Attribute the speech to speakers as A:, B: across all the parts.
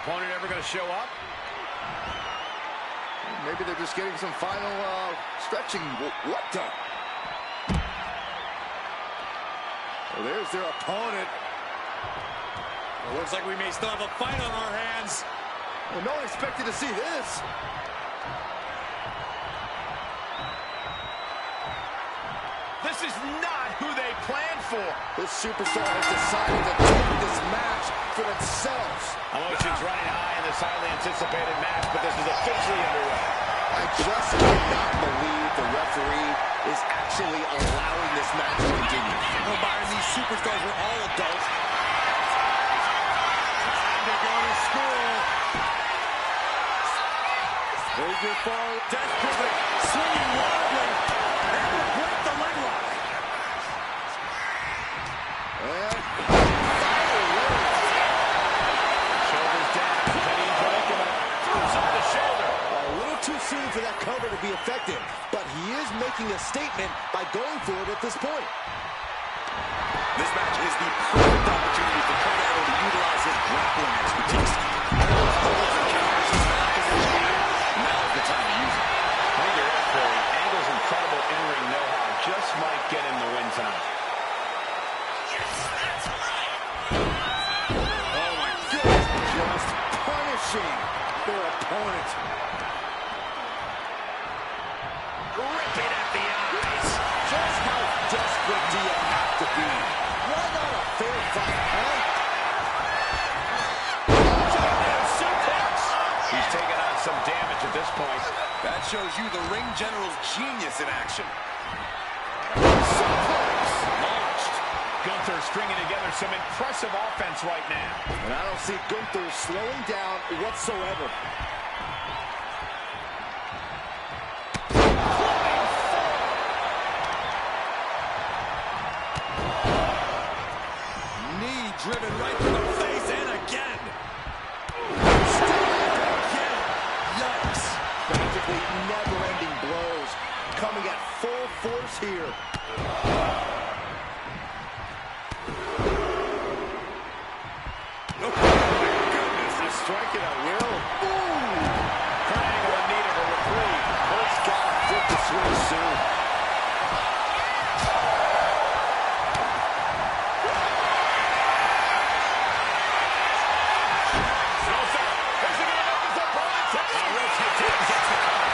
A: opponent ever going to show up?
B: Maybe they're just getting some final stretching. What the? Well, there's their opponent.
A: It looks like we may still have a fight on our hands.
B: Well, no one expected to see this.
A: This is not who they planned for.
B: This superstar has decided to take this match for themselves.
A: Emotions running high in this highly anticipated match, but this is officially underway.
B: I just cannot believe the referee is actually allowing this match to continue.
A: Well, Byron, these superstars are all adults. Time to go to school.
B: Figure four.
A: Desperately swinging wildly. Able to break the leg lock.
B: And
A: Shoulders down. Penny predicament. Throws on the shoulder.
B: a little too soon for that cover to be effective, but he is making a statement by going for it at this point.
A: This match is the perfect opportunity for Kurt Angle to utilize his grappling expertise. All those holds and counters he's found position. Now is the time to use it. I think you're right, Corey. Angle's incredible in-ring know-how just might get him the win tonight.
B: Oh my goodness, just punishing their opponent.
A: Ripping at the eyes.
B: Just how desperate do you have to be? Why not a fair fight, huh?
A: Suplex. He's taking on some damage at this point. That shows you the ring general's genius in action.
B: Suplex.
A: Launched. Gunther stringing together some impressive offense right now.
B: And I don't see Gunther slowing down whatsoever.
A: Knee driven right to the face and again.
B: Again. Yikes. Practically never-ending blows coming at full force here.
A: Oh, my goodness. He's striking at will.
B: Ooh.
A: Kurt Angle in need of a reprieve.
B: He's got to flip the switch soon.
A: No, sir. Is he going to make his opponent tap? Rich hits it. Gets the cover.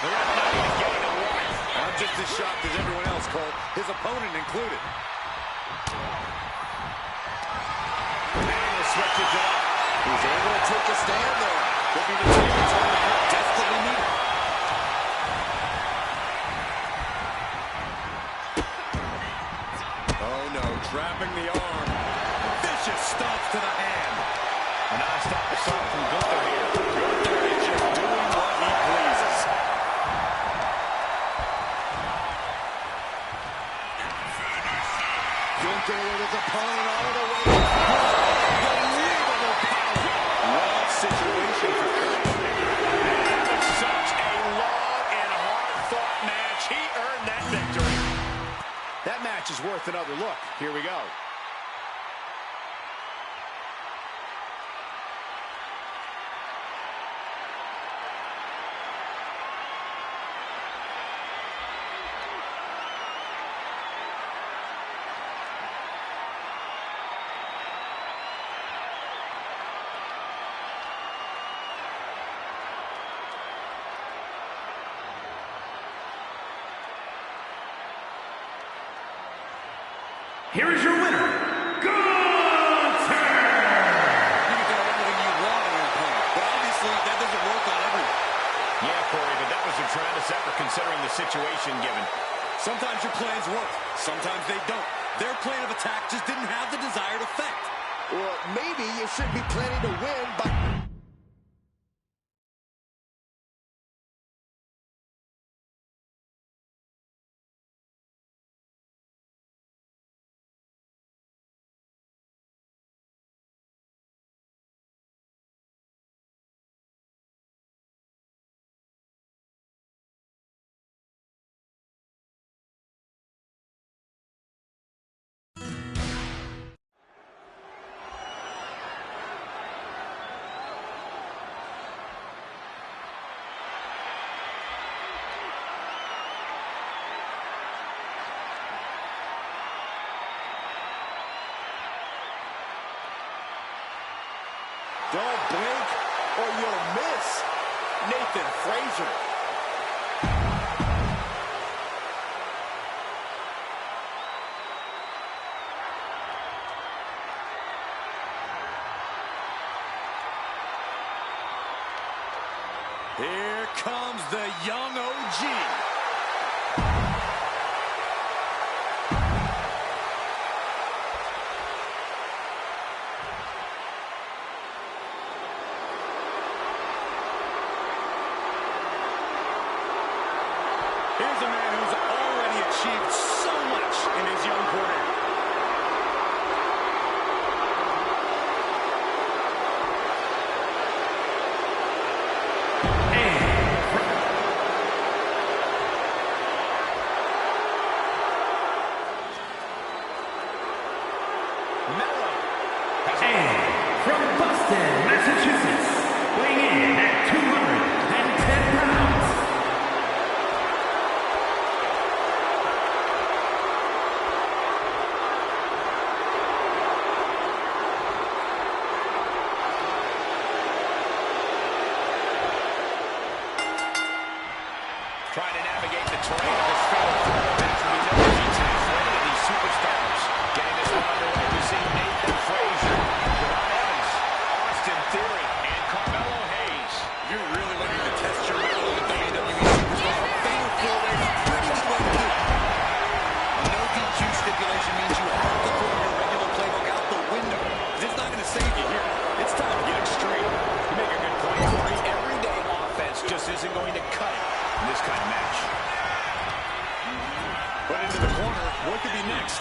A: The ref not even getting a warning. I'm just as shocked as everyone else, Cole. His opponent included. Angle switches it up.
B: He's able to take a stand there.
A: Could be the change that the Court desperately needed. Oh no, trapping the arm. Vicious stomps to the hand. A non-stop assault from Gunther here. Gunther is just doing what he pleases.
B: Gunther with his opponent all the way. Unbelievable power.
A: Rough situation for Kurt. After such a long and hard-fought match, he earned that victory. That match is worth another look. Here we go.
C: Here is your winner, Gunther!
A: You can throw everything you want at an opponent, but obviously that doesn't work on everyone. Yeah, Corey, but that was a tremendous effort considering the situation given. Sometimes your plans work, sometimes they don't. Their plan of attack just didn't have the desired effect.
B: Well, maybe you should be planning to win, but... blink or you'll miss. Nathan Frazier.
A: Here comes the young OG. Here's a man who's already achieved so much in his young career.
C: From Boston, Massachusetts, weighing in at 210 pounds.
A: Trying to navigate the terrain of this fatal four-way match will be no easy task for any of these superstars. Getting this one underway, we see Nathan Frazier, Ron Evans, Austin Theory, and Carmelo Hayes. You're really looking to test your mettle with WWE superstar. A fatal four-way is pretty good way to do it. No DQ stipulation means you have to throw your regular playbook out the window. It's not going to save you here. It's time to get extreme. You make a good point, Corey. Everyday offense just isn't going to cut it in this kind of match. Put into the corner. What could be next?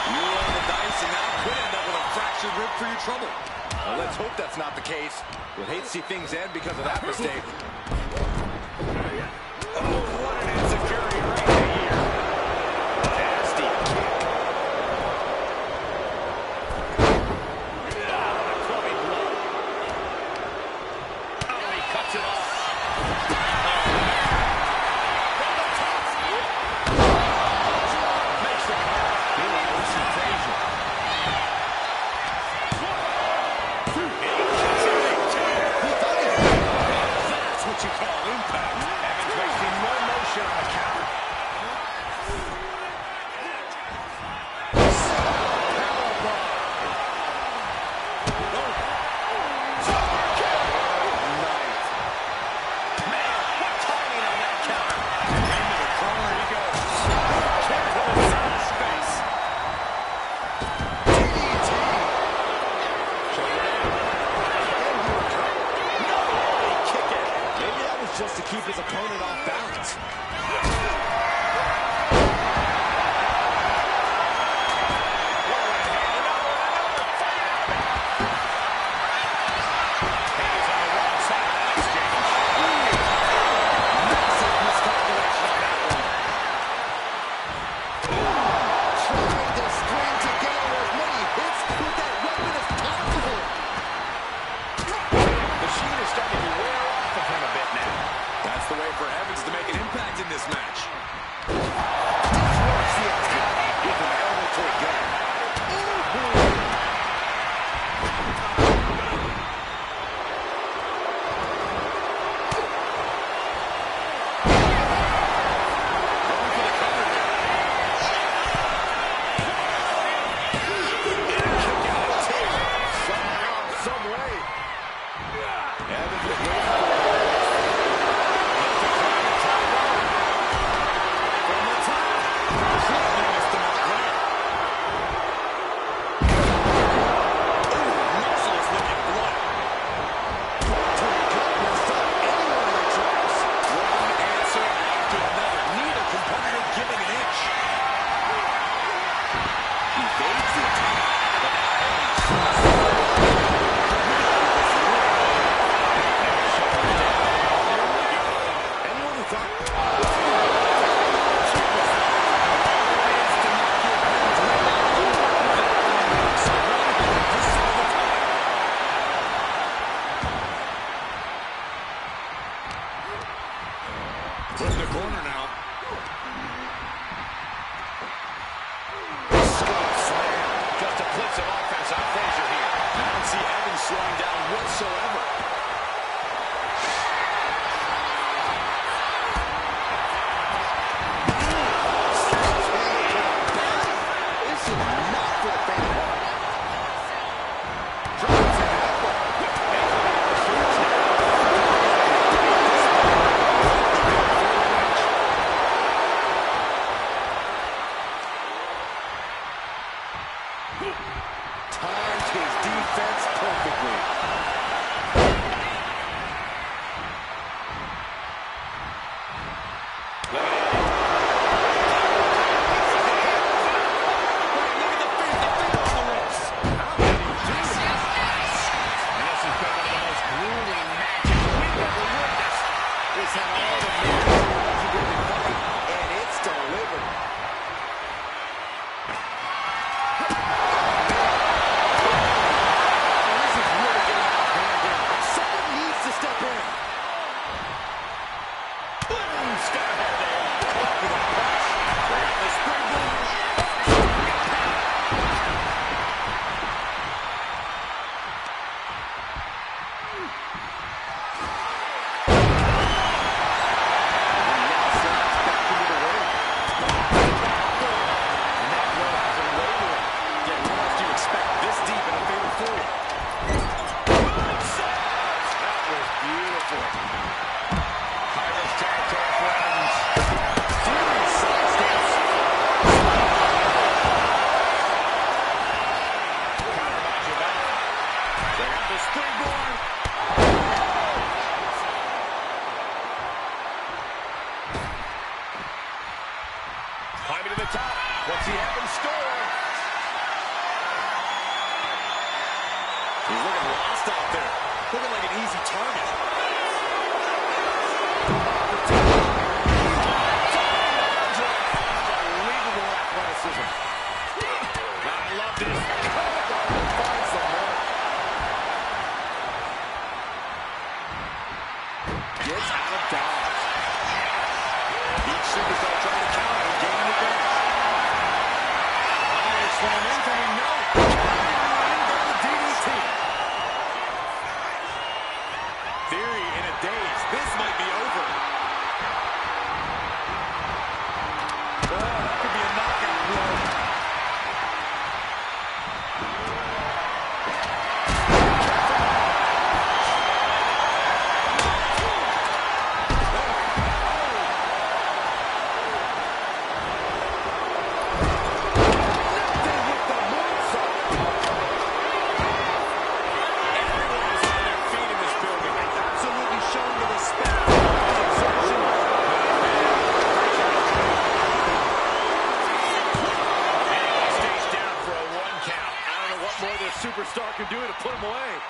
A: You roll the dice, and that could end up with a fractured rib for your trouble. Well, let's hope that's not the case. We'd hate to see things end because of that mistake. Oh, what an insecurity right here. Nasty kick. A clubbing blow. Oh, he cuts it off. From the top. Makes the cover. Really loosen Frazier. He cuts it. He thought he had it. That's what you slowing down whatsoever.
B: This is not for the faint of heart. Timed his defense perfectly. This had all the makings of a legendary fight, and it's delivered. This is really getting out of hand here. Someone needs to step in.
A: Boom! Skyhead there. With a punch. Grab the springboard. Climbing to the top. What's he have in store? He's looking lost out there. Looking like an easy target.
B: Unbelievable athleticism.
A: I love this.
B: Finds the mark. Gets out of dodge.
A: Each superstar trying to counter and gain an advantage. Iron Slam incoming, no. DDT. Theory in a daze. This might be over. Oh, that could be a knockout blow. Superstar can do it to put him away.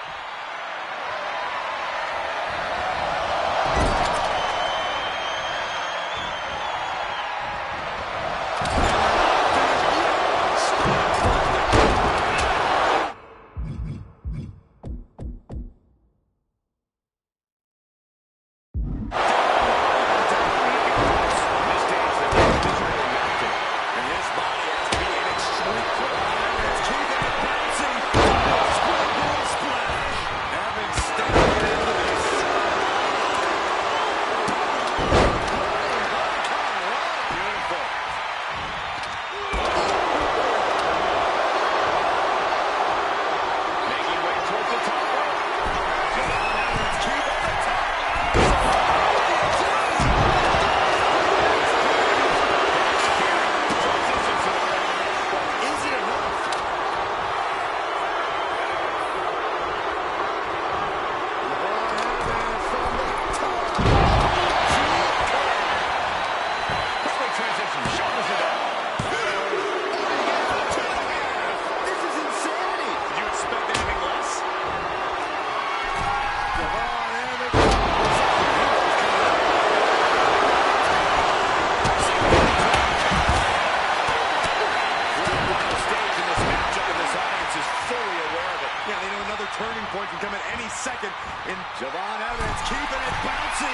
A: turning point can come at any second. And Javon Evans keeping it bouncy.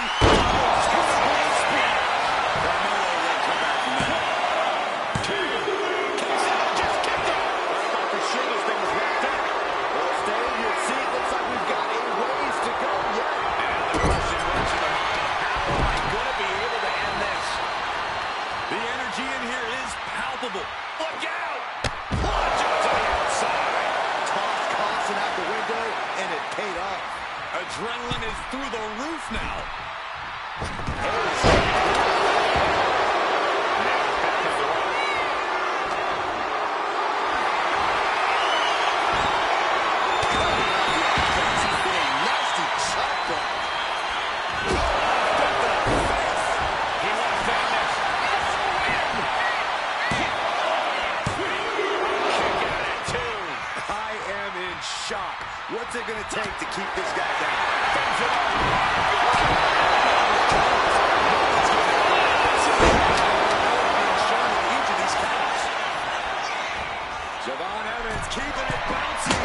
A: Carmelo will come back from that. Just kicked it. I thought for sure this thing was wrapped up. Well, stay in your seat. Looks like Adrenaline is through the roof now.
B: Shock. What's it going to take to keep this guy down?
A: Javon Evans keeping it bouncy.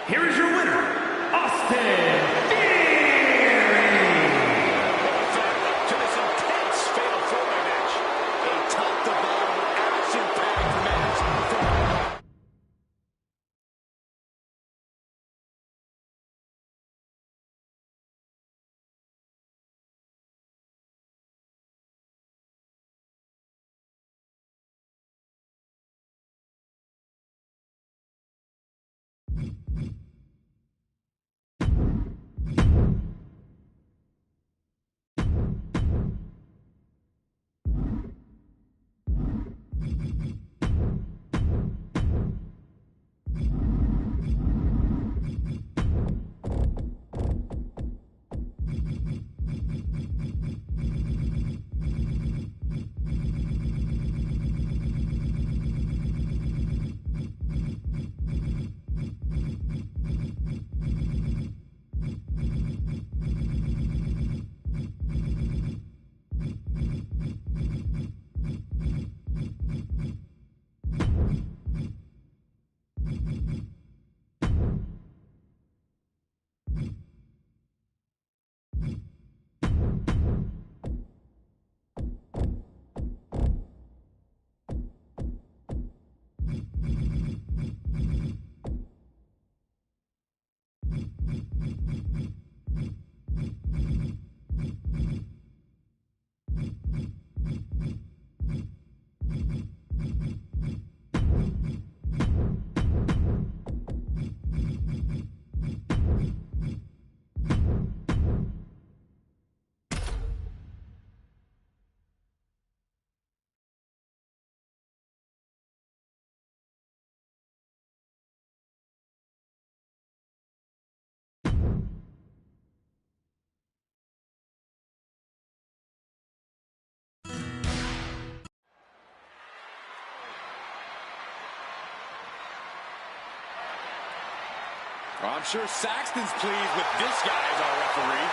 C: Here is your winner, Austin Theory!
B: To this intense fatal four-way match. A top-to-bottom, action-packed match.
A: I'm sure Saxton's pleased with this guy as our referee.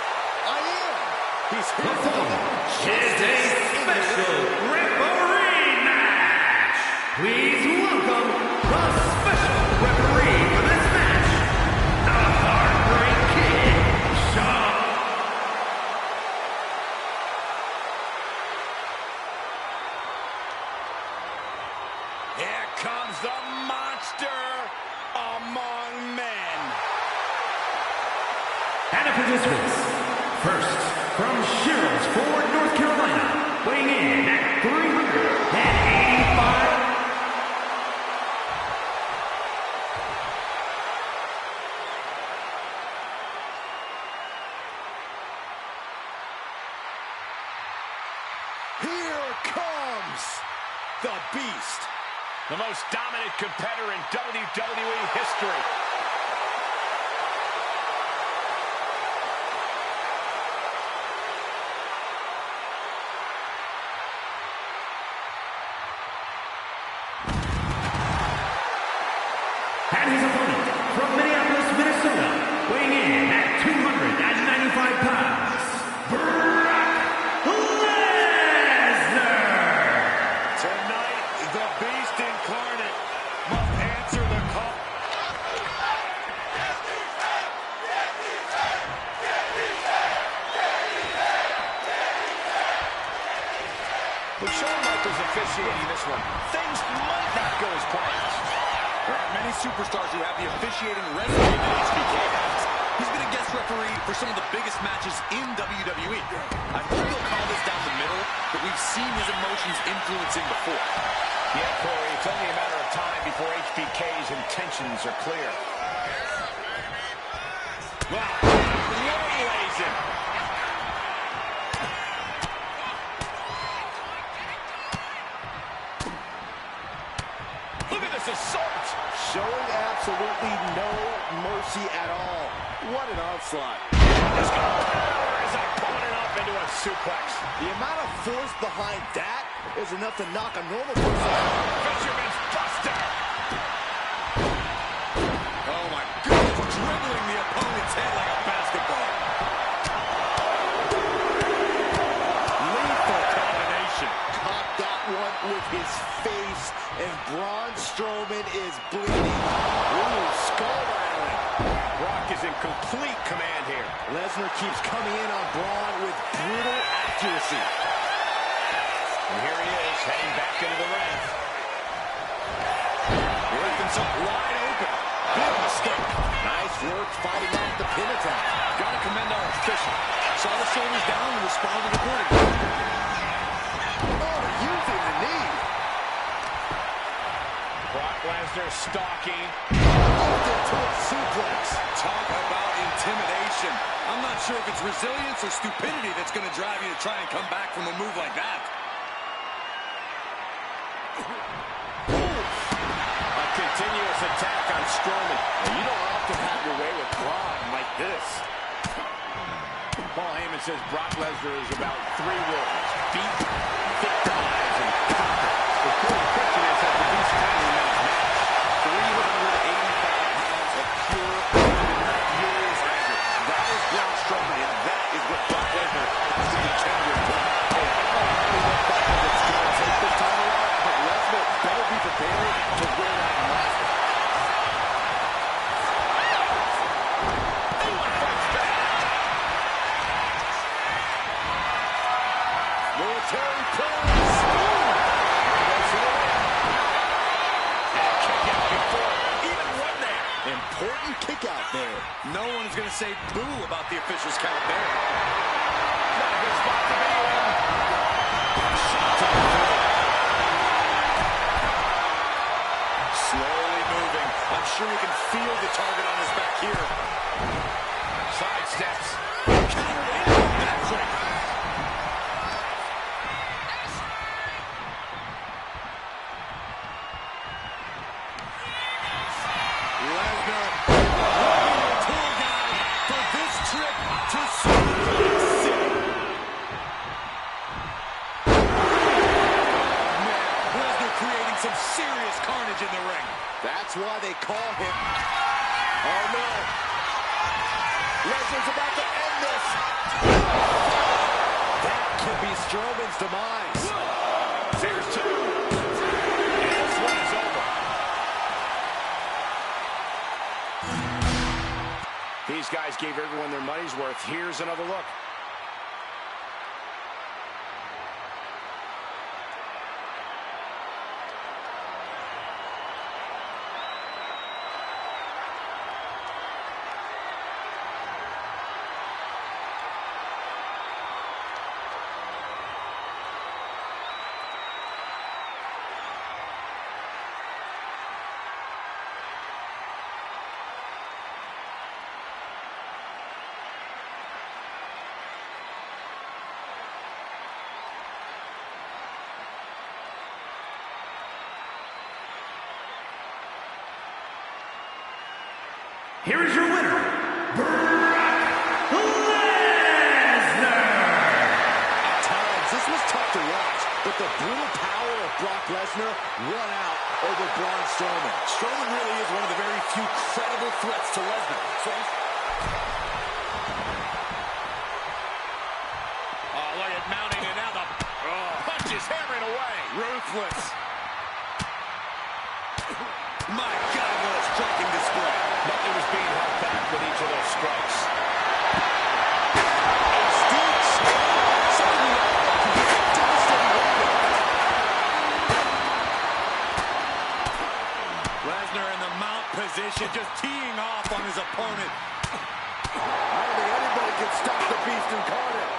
B: I am. He's here
C: The following is a special referee match. Please welcome the special referee for this match, the Heartbreak Kid, Shawn.
A: Here comes the monster among men.
C: And the participants, first from Sherrills Ford, North Carolina, weighing in at 385.
B: Here comes the Beast.
A: The most dominant competitor in WWE history.
C: And his opponent, from Minneapolis, Minnesota, weighing in at 295 pounds, Brock Lesnar!
A: Tonight, the Beast Incarnate must answer the call. With Shawn Michaels officiating this one, things might not go as planned. There are many superstars who have the officiating resume that HBK has. He's been a guest referee for some of the biggest matches in WWE. I think they'll call this down the middle, but we've seen his emotions influence him before. Yeah, Corey, it's only a matter of time before HBK's intentions are clear. Wow, lays him. Look at this assault.
B: Showing absolutely no mercy at all. What an onslaught.
A: Just gonna power his opponent up into a suplex.
B: The amount of force behind that is enough to knock a normal person out.
A: Fisherman's buster. Oh my goodness, dribbling the opponent's head like a basketball. Lethal combination.
B: Caught that one with his face, and Braun Strowman is bleeding. Ooh, skull rattling.
A: Brock is in complete command here.
B: Lesnar keeps coming in on Braun with brutal accuracy.
A: And here he is, heading back into the ring. He left himself wide open. Big mistake.
B: Nice work fighting off the pin attack.
A: Gotta commend our official. Saw the shoulders down and responded accordingly.
B: Oh, using the knee.
A: Brock Lesnar stalking.
B: To a suplex.
A: Talk about intimidation. I'm not sure if it's resilience or stupidity that's going to drive you to try and come back from a move like that. A continuous attack on Strowman.
B: You don't often have your way with Braun like this.
A: Paul Heyman says Brock Lesnar is about three words: beat, victimize, and conquer. The core question is that the Beast kindly met his match. 385 pounds of pure years effort. That is Braun Strowman, and that is what Brock Lesnar has to contend with.
B: Hey, I don't know what Brock is going to take this time around, but Lesnar better be prepared to wear that mask. Military press.
A: Kick out before even one there.
B: Important kick out there.
A: No one is going to say boo about the official's count there. Not a good spot to be in. Shot to the floor. Slowly moving. I'm sure you can feel the target on his back here. Side steps. Countered into the backbreak. Lesnar, looking the tour guide for this trip to Suplex City. Man, Lesnar creating some serious carnage in the ring.
B: That's why they call him. Oh, no. Lesnar's about to end this. That could be Strowman's demise.
A: There's two. And this one is over. These guys gave everyone their money's worth. Here's another look.
C: here is your winner, Brock Lesnar.
B: At times, this was tough to watch, but the brutal power of Brock Lesnar won out over Braun Strowman. Strowman really is one of the very few credible threats to Lesnar.
A: Oh, look at mounting, and now the punches hammering away. Ruthless. My God, what a striking display. Nothing was being held back with each of those strikes.
B: A steel chair, something we all know can be a devastating weapon.
A: Lesnar in the mount position, just teeing off on his opponent.
B: I don't think anybody can stop the beast incarnate.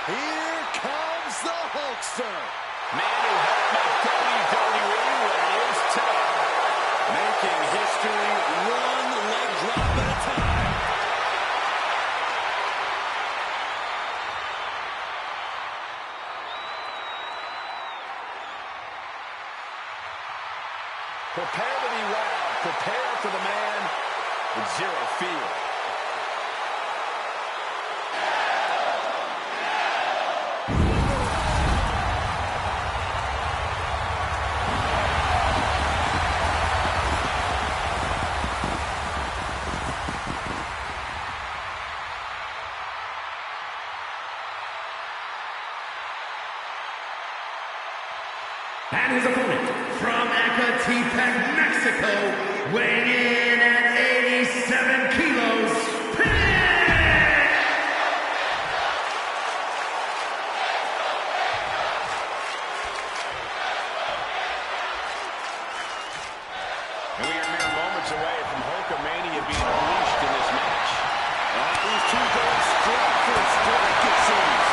B: Here comes the Hulkster.
A: Man who helped make WWE what it is today. Making history one leg drop at a time. Prepare to be wild. Prepare for the man with zero fear.
C: And his opponent, from Ecatepec, Mexico, weighing in at 87 kilos, Pac!
A: And we are mere moments away from Hulkamania being unleashed in this match.
B: These two going straight for strike, it seems.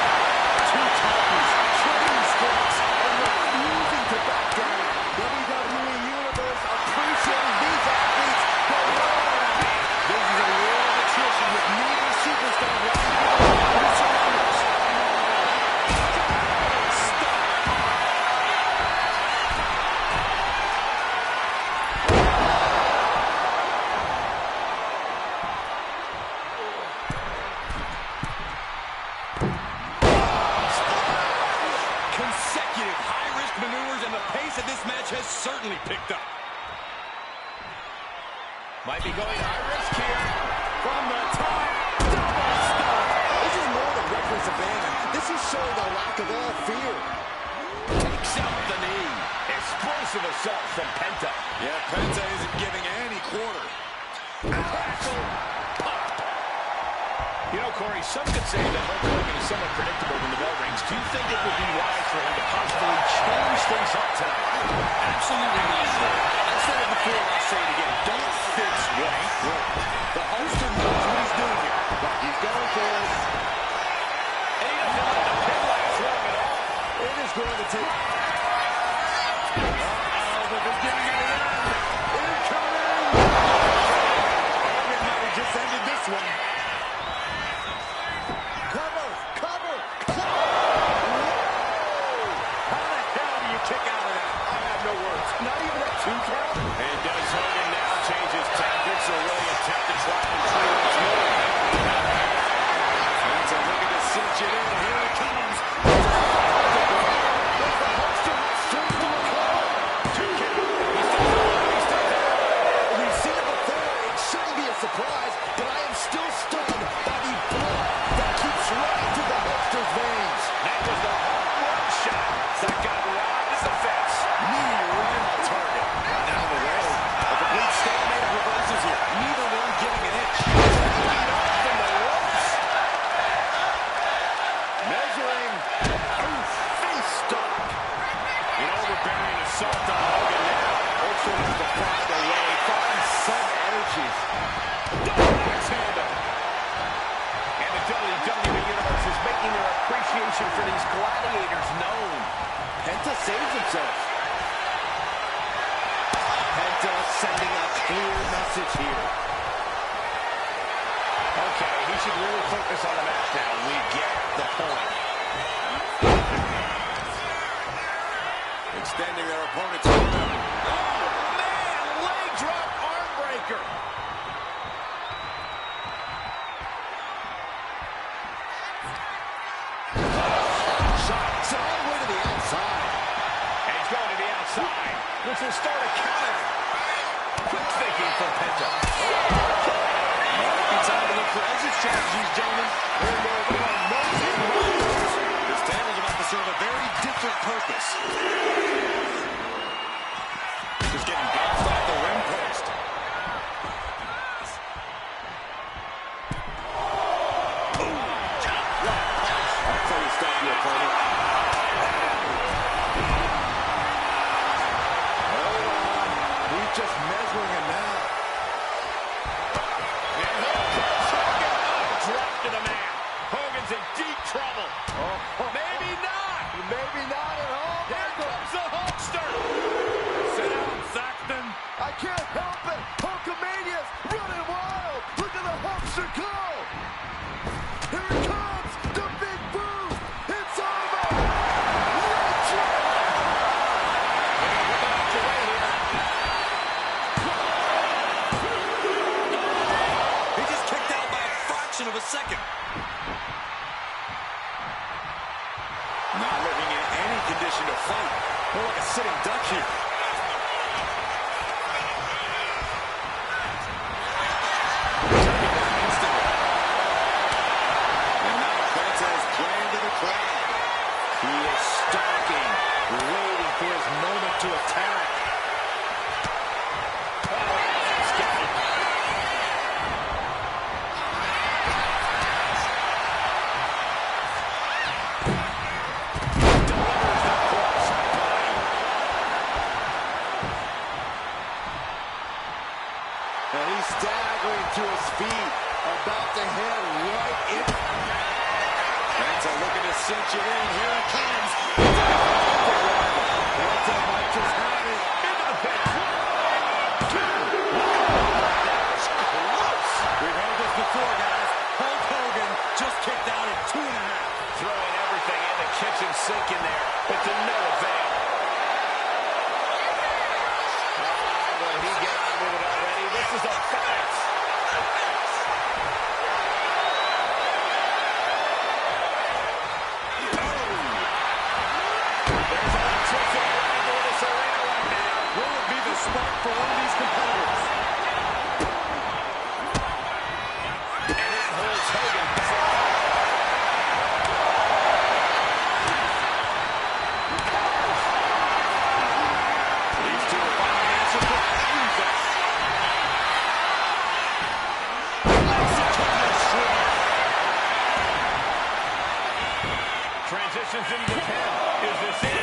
B: Two titans, trading strikes, and refusing to back down. WWE Universe appreciating these athletes going all out. This is a war of attrition with neither superstar running to the surrenders. Stop.
A: Consecutive high-risk maneuvers, and the pace of this match has certainly picked up. Might be going high risk here. From the top, double stomp.
B: This is more than reckless abandon. This is showing a lack of all fear.
A: Takes out the knee. Explosive assault from Penta. Yeah, Penta isn't giving any quarter. Tackle. Pop. You know, Corey, some could say that Hulk Hogan is somewhat predictable when the bell rings. Do you think it would be wise for him to possibly change things up tonight? Absolutely not. I've said it before, I'll say it again. Don't fix what ain't broke. The Hulkster knows what he's doing here.
B: He's going for it.
A: And he doesn't let the pin last long at all.
B: It is going to take...
A: The beginning of the end.
B: Incoming! Hogan might have just ended this one. Cover! Cover! Cover! Whoa!
A: How the hell do you kick out of that?
B: I have no words. Not even a 2 count?
A: And does Hogan now change his tactics or really attempt to try and control once more? That's a looking to cinch it in. Here it comes.
B: gladiators known. Penta saves himself. Penta sending a clear message here.
D: Okay, he should really focus on the match now. We get the point.
A: Extending their opponent's arm.
B: Oh, man! Leg drop arm breaker. Shot. It's all the way to the outside.
D: And he's going to the outside, which will start a counter. Quick thinking from Penta.
A: It's time to look for exit strategies, gentlemen. This table's about to serve a very different purpose. Just getting bounced off the rim post.
B: That's how you stop the opponent. Hold on. He's just measuring him now.
D: And here comes Hogan. Oh, drop to the man. Hogan's in deep trouble. Maybe not.
B: Maybe not at all.
D: Here comes the Hulkster. Sit down, Saxton.
B: I can't help it. Hulkamania's running wild. Look at the Hulkster go. Here it comes. The big boom. It's over.
A: He just kicked out by a fraction of a second. Not looking in any condition to fight. More like a sitting duck here. Instantly. And now Penta is playing to the crowd.
B: He is stalking, waiting for his moment to attack. And he's staggering to his feet, about to head right in.
A: Penta looking to cinch it in. Here it comes.
B: Penta might just have it.
D: Into the pin.
A: We've heard this before, guys. Hulk Hogan just kicked out at 2.5.
D: Throwing everything in the kitchen sink in there, but to no avail. Will he get on with it already? This is a fight. There's electricity running through this arena right now.
A: Will it be the spark for one of these competitors?
D: And it holds Hogan back.
A: These two are finding an answer for everything.
D: Transitions into the pin. Is this it?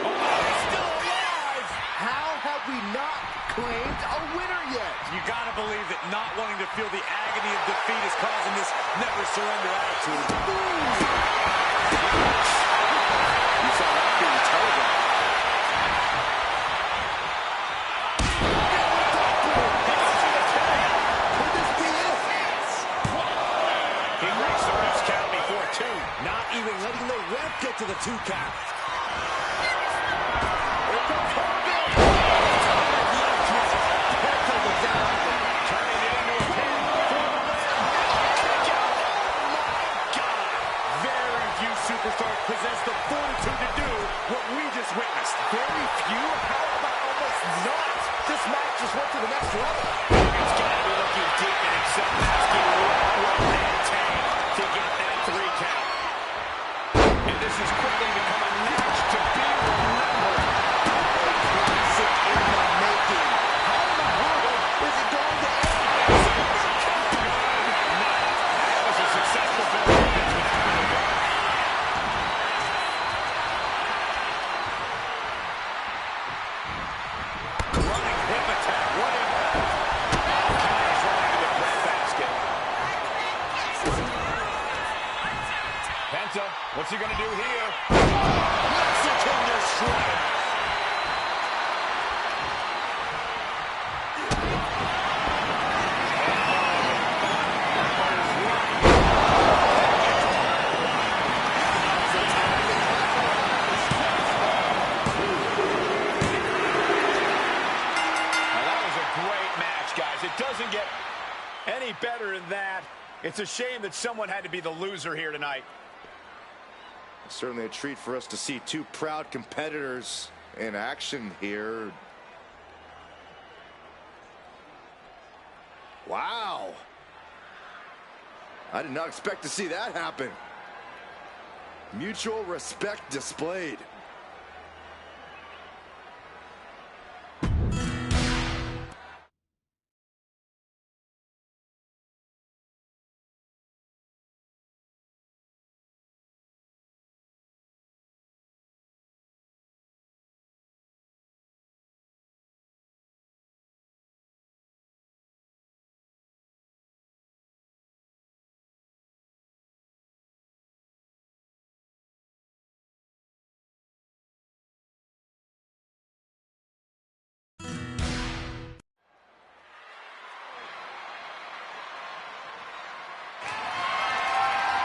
D: Oh, he's still alive.
B: How have we not claimed a winner yet?
A: You gotta believe that not wanting to feel the agony of defeat is causing this never surrender attitude. You saw that being telegraphed.
B: Could this be it?
D: He breaks the ref's count before 2.
B: Not even letting the ref get to the 2 count.
D: Turning it into a pin for the win. Kick out. Oh, my God.
A: Very few superstars possess the fortitude to do what we just witnessed.
B: Very few? How about almost not? This match just went to the next level.
D: Hogan's got to be looking deep in himself, asking what will it take to get that 3 count. And this has quickly become a match to be remembered. What's he going to do here? Mexican destroyer. It doesn't get any better than that. It's a shame that someone had to be the loser here tonight.
B: Certainly a treat for us to see two proud competitors in action here. Wow. I did not expect to see that happen. Mutual respect displayed.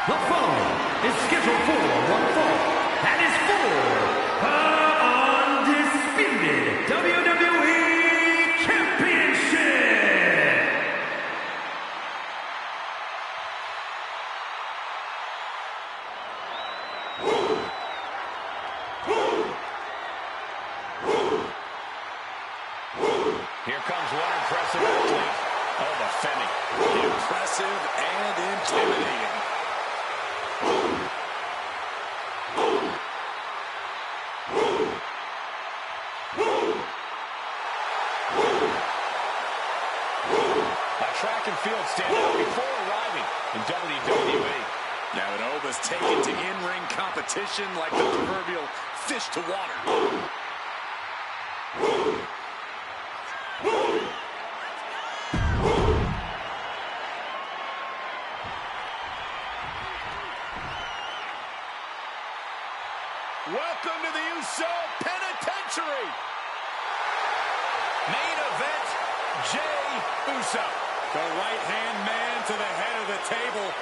C: The following is scheduled for one fall. That is for the undisputed WWE Championship.
D: Here comes one impressive athlete. Oh, the Femi.
A: Impressive and intimidating.
D: Track and field standout before arriving in WWE.
A: Now Nova's taken to in-ring competition like the proverbial fish to water.
D: Welcome to the Uso Penitentiary. Main event, Jey Uso.
E: The right-hand man to the head of the table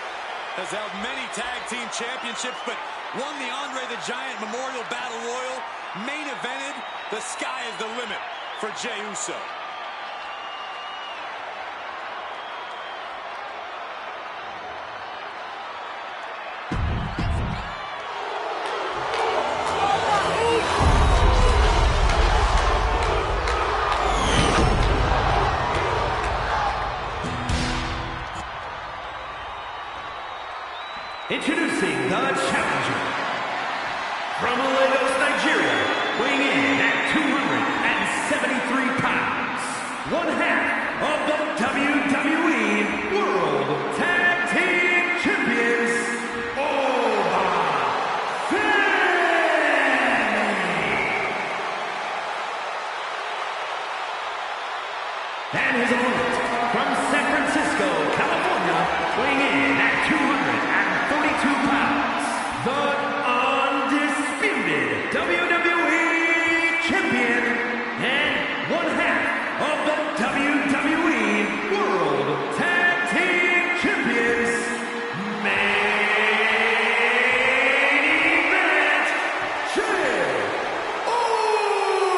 E: has held many tag team championships, but won the Andre the Giant Memorial Battle Royal, main evented. The sky is the limit for Jey Uso.
C: Introducing the challenger from Lagos, Nigeria, weighing in at 273 pounds, one half of the WWE World Tag Team Champions, Oba Femi. And his opponent from San Francisco, California, weighing in at 242 pounds, the undisputed WWE Champion and one half of the WWE World Tag Team Champions, main event, Jey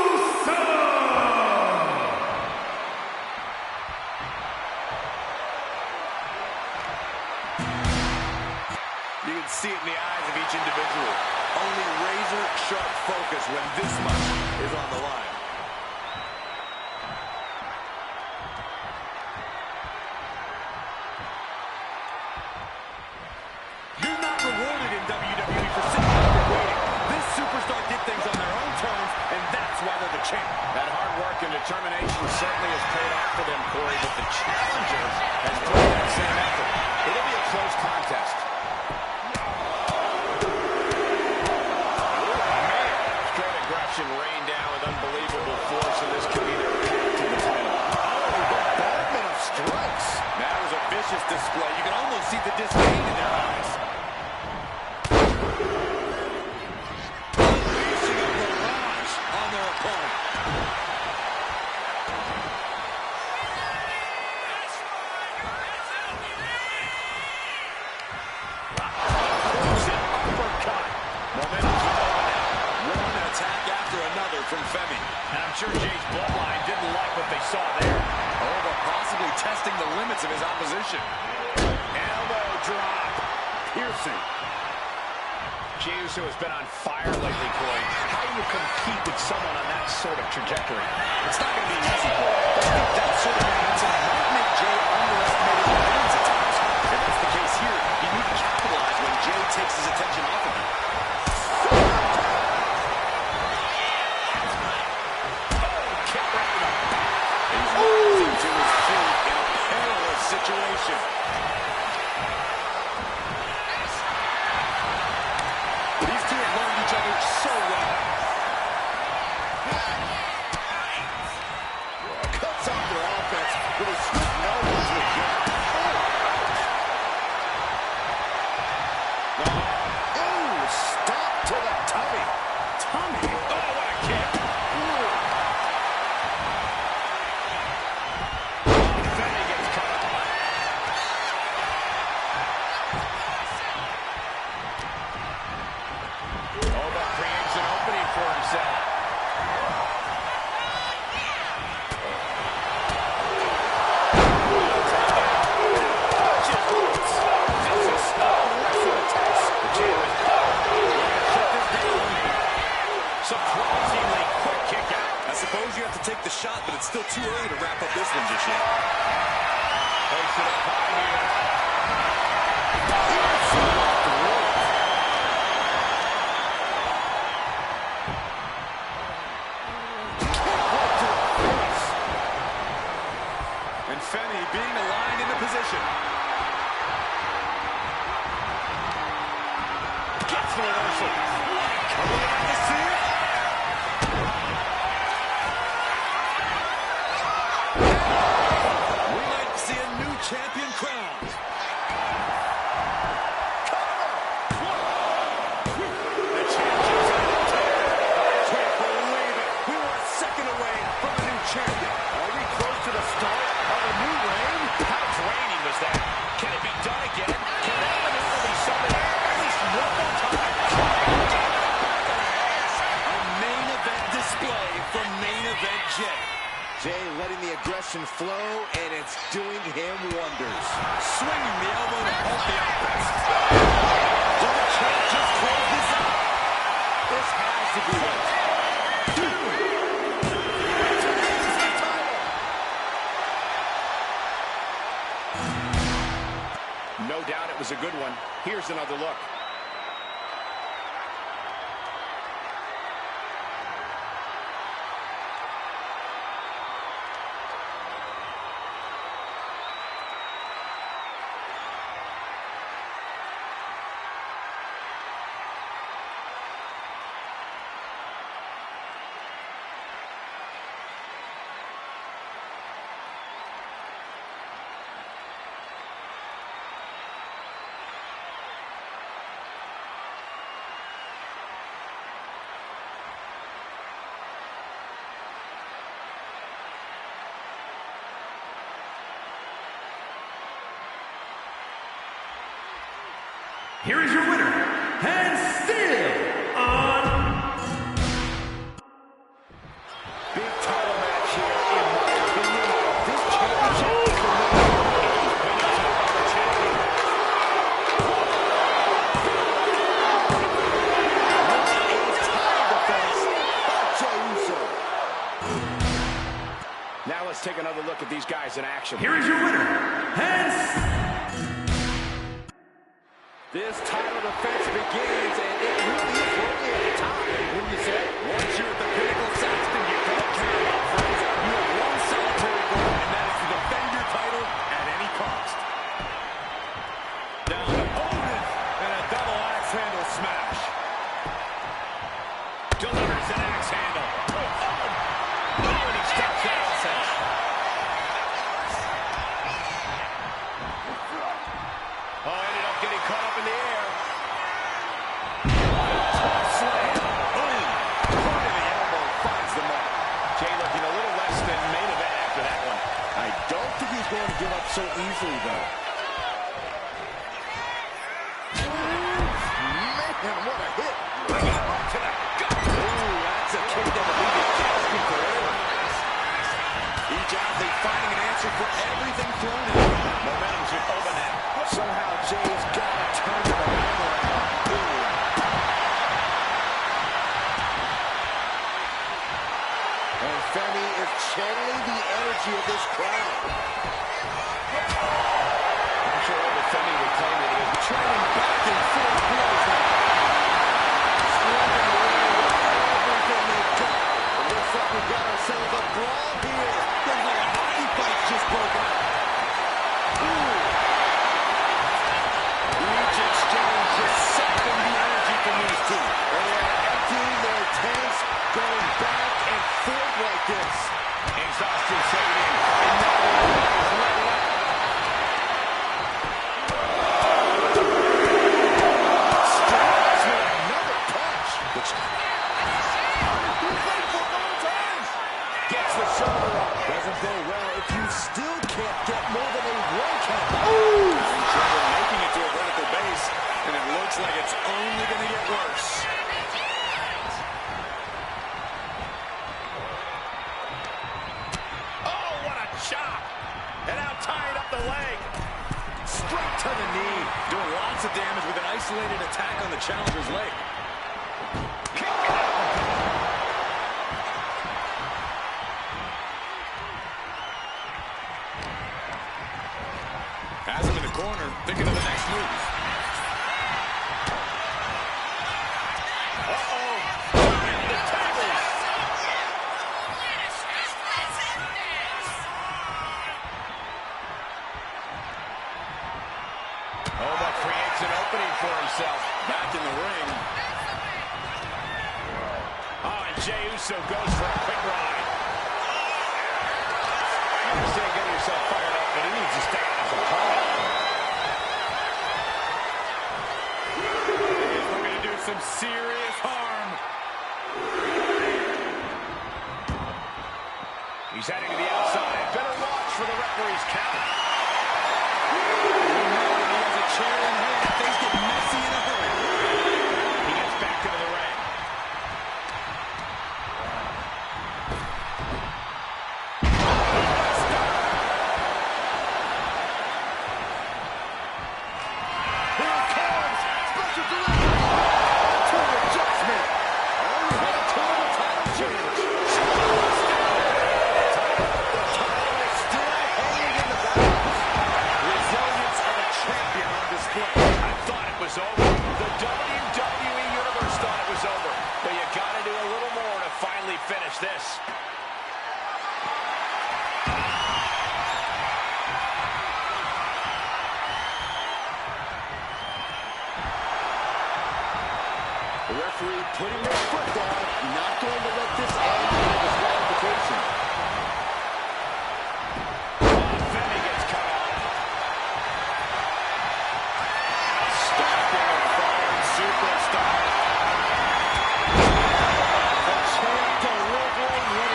C: Uso.
A: You can see it in the eyes of each individual. Only razor-sharp focus when this much is on the line.
E: You're not rewarded in WWE for sitting back and waiting. This superstar did things on their own terms, and that's why they're the champ.
D: That hard work and determination certainly has paid off for them, Corey, but the challenger has put that same effort. It'll be a close contest. Straight aggression rained down with unbelievable
A: from Femi.
D: And I'm sure Jay's bloodline didn't like what they saw there.
A: Oh, but possibly testing the limits of his opposition.
D: Elbow drop. Piercing. Jey Uso has been on fire lately, Corey. How do you compete with someone on that sort of trajectory?
A: It's not going to be easy, but I think that sort of momentum might make Jay underestimate his limits at times. If that's the case here, you need to capitalize when Jay takes his attention off of you.
D: Kick right to the back.
A: He's locked into his feet in a perilous situation. These two have learned each other so well.
B: Cuts off their offense with a swift elbow to the gut. Ooh, stop to the tummy.
D: Tummy. Oh, what a kick. Femi gets cut off. Oh, but creates an opening for himself. Surprisingly quick kick out.
E: I suppose you have to take the shot, but it's still too early to wrap up this one just yet.
D: Place it up high here.
E: And Femi being aligned into position.
D: Gets the reversal.
E: Coming out to see it. We might see a new champion crowned.
D: The champion's on the table.
E: Can't believe it. We were a second away from a new champion.
B: Are we close to the start of a new reign?
D: How draining was that? Can it be done again? Can that maneuver be summoned at least one more time?
E: A main event display from Main Event Jay.
B: Jay letting the aggression flow, and it's doing him wonders.
E: Swinging the elbow to help the offense. Will the champ just close this out?
B: This has to be it.
D: No doubt it was a good one. Here's another look.
C: Here is your winner, and still on.
B: Big title match here, in my opinion. This championship is the winner.
D: Now let's take another look at these guys in action.
C: Here is your winner, and
B: This title defense begins, and it really is rolling at the top. Wouldn't you say?
E: Once you're at the pinnacle, Saxton, you don't care about friends. You have one solitary goal, and that is to defend your title at any cost. Down to Otis, and a double axe handle smash. Delivers an axe handle. Oh, and he stops that offense.
D: Oh, ended up getting caught up in the air.
E: Slam.
B: Femi is channeling the energy of this crowd.
D: I'm sure Old Femi would claim that it is training back and forth blows now.
B: Slugging away with everything they've got. It looks like we've got ourselves a brawl here. Looks like a hockey fight's just broken out.
D: Each exchange just sucking the energy from these two.
B: They are emptying their tanks, going back and forth like this.
D: Exhaustion setting in, and now the fight is letting up.
B: Strikes with another punch.
D: Gets the shoulder up.
B: Doesn't go well if you still can't get more than a one count.
E: Having trouble making it to a vertical base, and it looks like it's only going to get worse.
D: Oh, what a chop! And now tying up the leg.
B: Straight to the knee.
E: Doing lots of damage with an isolated attack on the challenger's leg.
D: Kick out.
E: Has him in the corner, thinking of the next move.
D: Uh-oh. Turning the tables. Oh, that creates an opening for himself.
E: Back in the ring.
D: Oh, and Jey Uso goes for a quick ride. I understand getting yourself fired up, but he needs to stay out of the opponent.
E: He's looking to do some serious harm.
D: He's heading to the outside. Better watch for the referee's count.
E: He has a chair in hand. Things get messy in a hurry.
D: He gets back into the ring.
B: Here it comes. Special delivery. To an adjustment. Oh, we had a total title change. The title is still hanging in the balance.
D: Resilience of a champion on display. I thought it was over. The WWE Universe thought it was over. But you got to do a little more to finally finish this.
B: The referee putting their foot down, not going to let this end in a disqualification.
D: Femi gets cut off.
E: Stopping foreign superstar.
B: The champ delivering what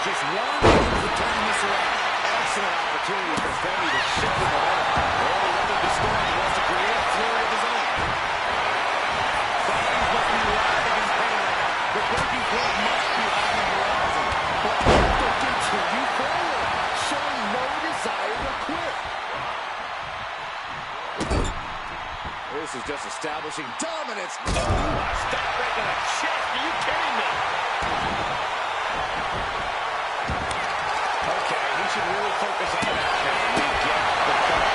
B: just one move to turn this around. Excellent opportunity for Femi to shift the momentum. Oh, weathered the storm. He wants to create a flurry of his own. Bodies must be writhing in pain right now. The breaking point must be on the horizon. But they have to continue forward, showing no desire to quit. This is just establishing dominance.
D: Oh, stop right to the chest. Are you kidding me? Okay, he should really focus on that. We get the point.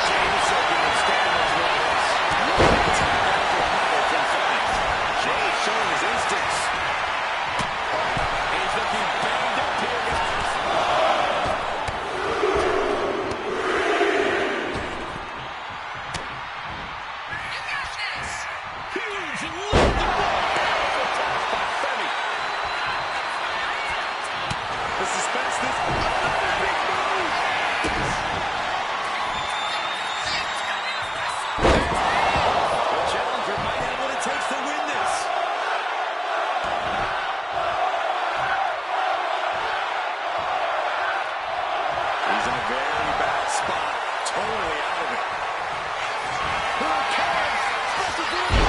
D: James can stand much more of this. Jay showing his instincts. He's looking banged up here, guys. Huge and lifted attack by Femi.
E: The suspense, this another big move. The challenger might have what it takes to win this.
D: He's in a very bad spot. Totally out of it.
B: Here it comes. Special duty.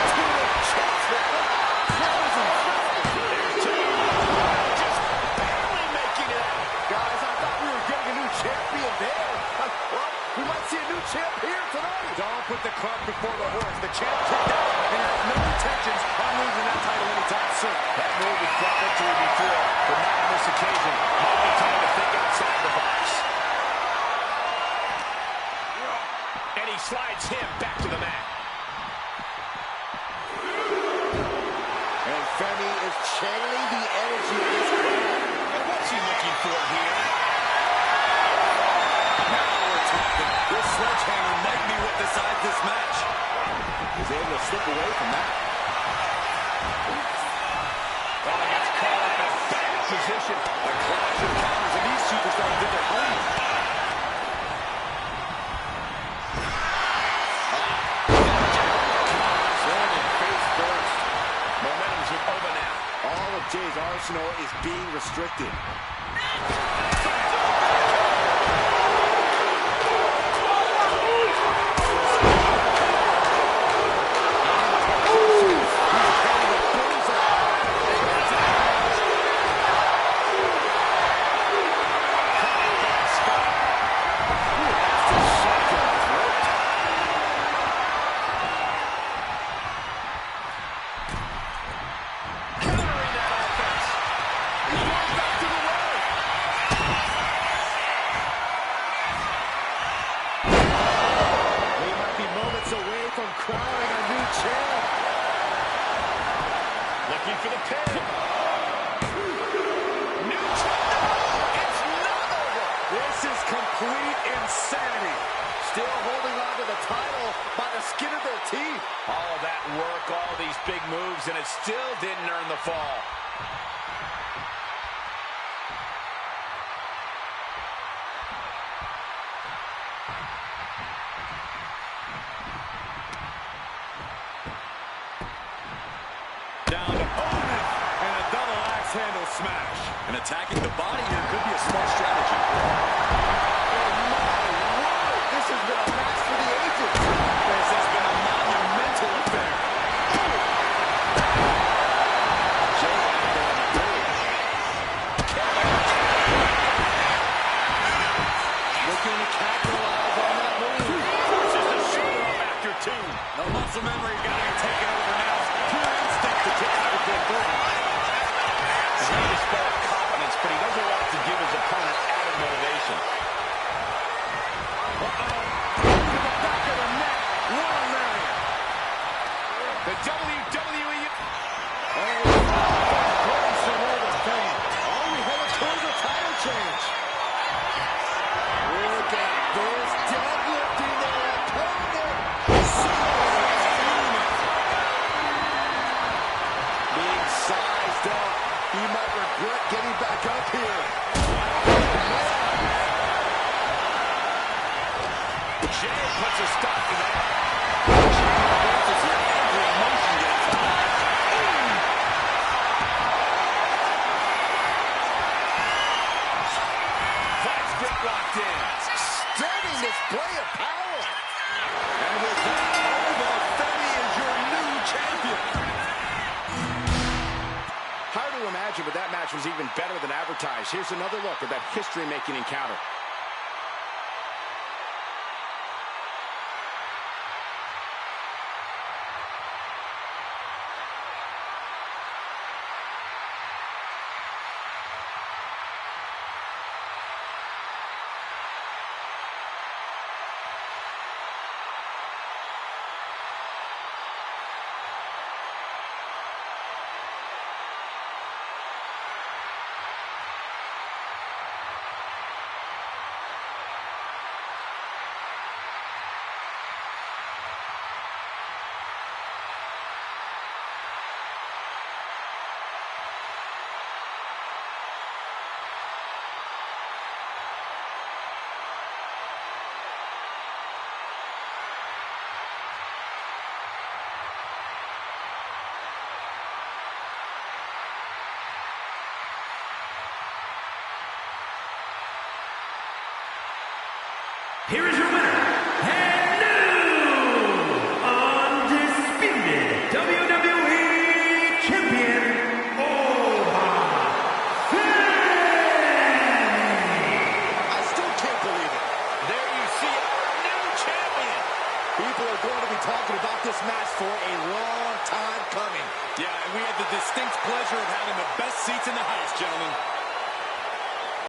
B: To the chest. Frozen.
D: There's two. Just barely making it out.
B: Guys, I thought we were getting a new champion there. Well, we might see a new champ here tonight.
D: Don't put the cart before the horse. The champ kicked out and has no intentions on losing that title anytime soon. That move was brought victory before, but not on this occasion. Might be time to think outside the box. And he slides him back to the mat.
B: And Femi is channeling the energy of this crowd.
D: And what's he looking for here? Now we're talking.
E: This sledgehammer might be what decides this match.
B: He's able to slip away from that.
D: Oh, he gets caught up in a bad position. A clash of counters, and these superstars did their homework.
B: Landing face first.
D: Momentum's with over now.
B: All of Jay's arsenal is being restricted.
D: Countering that offense.
B: He's going back to the well. We might be moments away from crowning a new champ.
D: Looking for the pin. New champ. It's not over.
B: This is complete insanity. Still holding on to the title by the skin of their teeth.
D: All that work, all these big moves, and it still didn't earn the fall.
E: Down to Omen and a double axe handle smash. And attacking the body here could be a smart strategy.
B: Oh my word, this has been a match for the ages.
E: This has been a monumental affair.
B: Jay out there on the bridge. Looking to capitalize on that move.
D: Forces the shoulder up after two.
E: The muscle memory got to be taken over now. Pure instinct to take out the big boy.
D: Jay displayed confidence, but he doesn't want to give his opponent added motivation.
B: Back of the neck. What a lariat.
D: The WWE.
B: Close and over Fame. Are we headed towards a title change? Look at this. Deadlifting their opponent. Being sized up. He might regret getting back up here.
D: Jay puts a stop to that. Reverses the angry emotion gets high.
B: imagine, but that match was even better than advertised. Here's another look at that history-making encounter.
C: Here is your winner, and new undisputed WWE Champion, Oba Femi.
B: I still can't believe it.
D: There you see our new champion.
B: People are going to be talking about this match for a long time coming.
E: Yeah, and we had the distinct pleasure of having the best seats in the house, gentlemen.